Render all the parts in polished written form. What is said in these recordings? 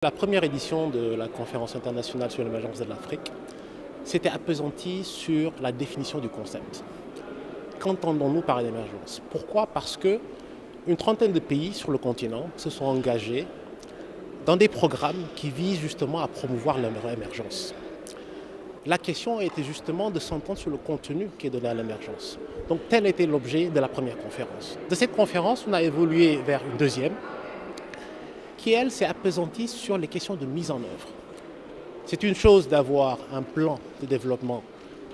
La première édition de la conférence internationale sur l'émergence de l'Afrique s'était appesantie sur la définition du concept. Qu'entendons-nous par l'émergence? Pourquoi? Parce qu'une trentaine de pays sur le continent se sont engagés dans des programmes qui visent justement à promouvoir l'émergence. La question était justement de s'entendre sur le contenu qui est donné à l'émergence. Donc tel était l'objet de la première conférence. De cette conférence, on a évolué vers une deuxième, qui, elle, s'est appesantie sur les questions de mise en œuvre. C'est une chose d'avoir un plan de développement,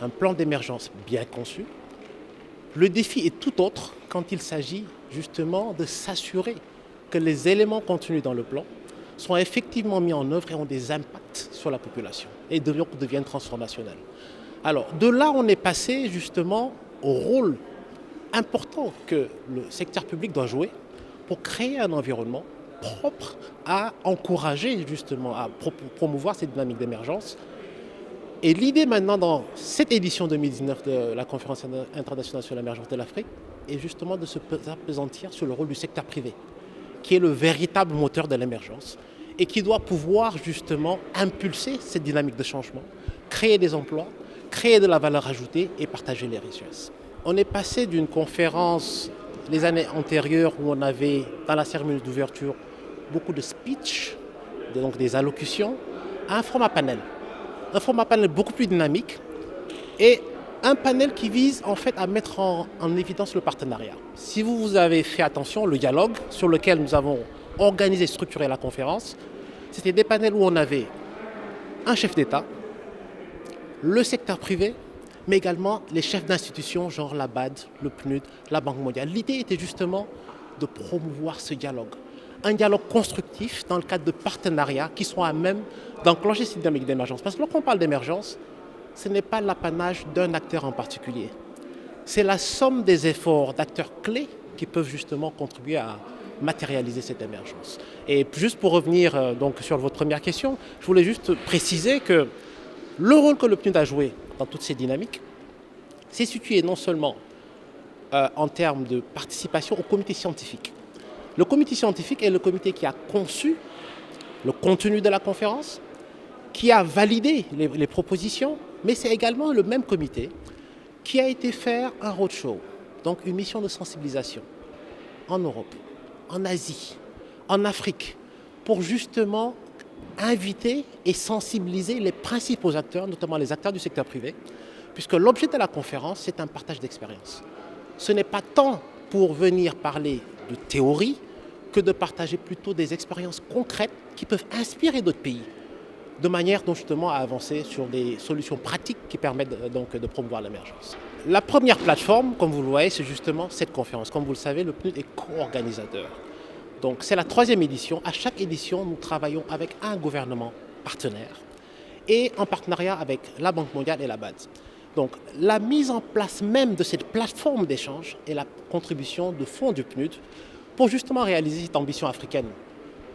un plan d'émergence bien conçu. Le défi est tout autre quand il s'agit justement de s'assurer que les éléments contenus dans le plan sont effectivement mis en œuvre et ont des impacts sur la population et donc deviennent transformationnels. Alors, de là, on est passé justement au rôle important que le secteur public doit jouer pour créer un environnement propre à encourager justement, à promouvoir cette dynamique d'émergence. Et l'idée maintenant dans cette édition 2019 de la conférence internationale sur l'émergence de l'Afrique est justement de se appesantir sur le rôle du secteur privé, qui est le véritable moteur de l'émergence et qui doit pouvoir justement impulser cette dynamique de changement, créer des emplois, créer de la valeur ajoutée et partager les richesses. On est passé d'une conférence les années antérieures où on avait dans la cérémonie d'ouverture beaucoup de speech, donc des allocutions, à un format panel. Un format panel beaucoup plus dynamique et un panel qui vise en fait à mettre en évidence le partenariat. Si vous avez fait attention, le dialogue sur lequel nous avons organisé et structuré la conférence, c'était des panels où on avait un chef d'État, le secteur privé, mais également les chefs d'institutions, genre la BAD, le PNUD, la Banque mondiale. L'idée était justement de promouvoir ce dialogue. Un dialogue constructif dans le cadre de partenariats qui sont à même d'enclencher cette dynamique d'émergence. Parce que lorsqu'on parle d'émergence, ce n'est pas l'apanage d'un acteur en particulier. C'est la somme des efforts d'acteurs clés qui peuvent justement contribuer à matérialiser cette émergence. Et juste pour revenir donc sur votre première question, je voulais juste préciser que le rôle que le PNUD a joué dans toutes ces dynamiques, c'est situé non seulement en termes de participation au comité scientifique. Le comité scientifique est le comité qui a conçu le contenu de la conférence, qui a validé les propositions, mais c'est également le même comité qui a été faire un roadshow, donc une mission de sensibilisation en Europe, en Asie, en Afrique, pour justement inviter et sensibiliser les principaux acteurs, notamment les acteurs du secteur privé, puisque l'objet de la conférence, c'est un partage d'expérience. Ce n'est pas tant pour venir parler de théorie que de partager plutôt des expériences concrètes qui peuvent inspirer d'autres pays, de manière donc justement à avancer sur des solutions pratiques qui permettent donc de promouvoir l'émergence. La première plateforme, comme vous le voyez, c'est justement cette conférence. Comme vous le savez, le PNUD est co-organisateur. Donc c'est la troisième édition. À chaque édition, nous travaillons avec un gouvernement partenaire et en partenariat avec la Banque mondiale et la BAD. Donc la mise en place même de cette plateforme d'échange est la contribution de fonds du PNUD pour justement réaliser cette ambition africaine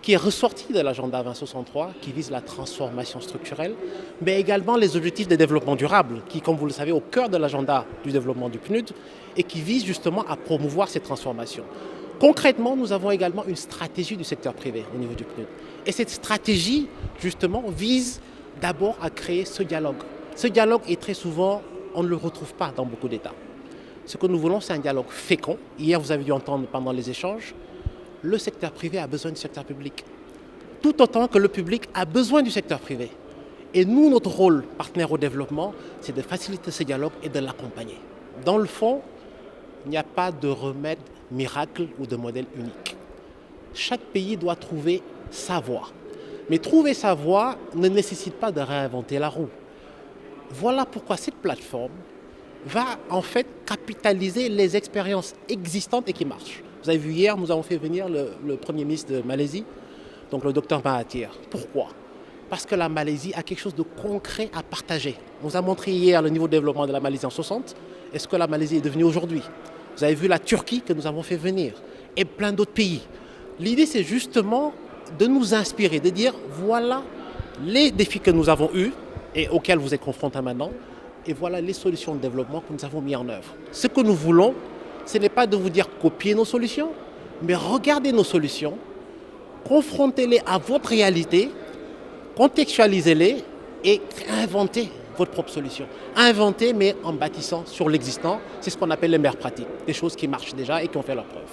qui est ressortie de l'agenda 2063, qui vise la transformation structurelle, mais également les objectifs de développement durable, qui, comme vous le savez, au cœur de l'agenda du développement du PNUD et qui vise justement à promouvoir cette transformation. Concrètement, nous avons également une stratégie du secteur privé au niveau du PNUD. Et cette stratégie, justement, vise d'abord à créer ce dialogue. Ce dialogue est très souvent, on ne le retrouve pas dans beaucoup d'États. Ce que nous voulons, c'est un dialogue fécond. Hier, vous avez dû entendre pendant les échanges, le secteur privé a besoin du secteur public. Tout autant que le public a besoin du secteur privé. Et nous, notre rôle, partenaire au développement, c'est de faciliter ce dialogue et de l'accompagner. Dans le fond, il n'y a pas de remède miracle ou de modèle unique. Chaque pays doit trouver sa voie. Mais trouver sa voie ne nécessite pas de réinventer la roue. Voilà pourquoi cette plateforme va en fait capitaliser les expériences existantes et qui marchent. Vous avez vu hier, nous avons fait venir le Premier ministre de Malaisie, donc le Dr Mahathir. Pourquoi? Parce que la Malaisie a quelque chose de concret à partager. On nous a montré hier le niveau de développement de la Malaisie en 60. Est-ce que la Malaisie est devenue aujourd'hui? Vous avez vu la Turquie que nous avons fait venir et plein d'autres pays. L'idée, c'est justement de nous inspirer, de dire voilà les défis que nous avons eus et auxquels vous êtes confrontés maintenant, et voilà les solutions de développement que nous avons mis en œuvre. Ce que nous voulons, ce n'est pas de vous dire copier nos solutions, mais regardez nos solutions, confrontez-les à votre réalité Contextualisez-les et inventez votre propre solution. Inventez, mais en bâtissant sur l'existant. C'est ce qu'on appelle les meilleures pratiques, des choses qui marchent déjà et qui ont fait leur preuve.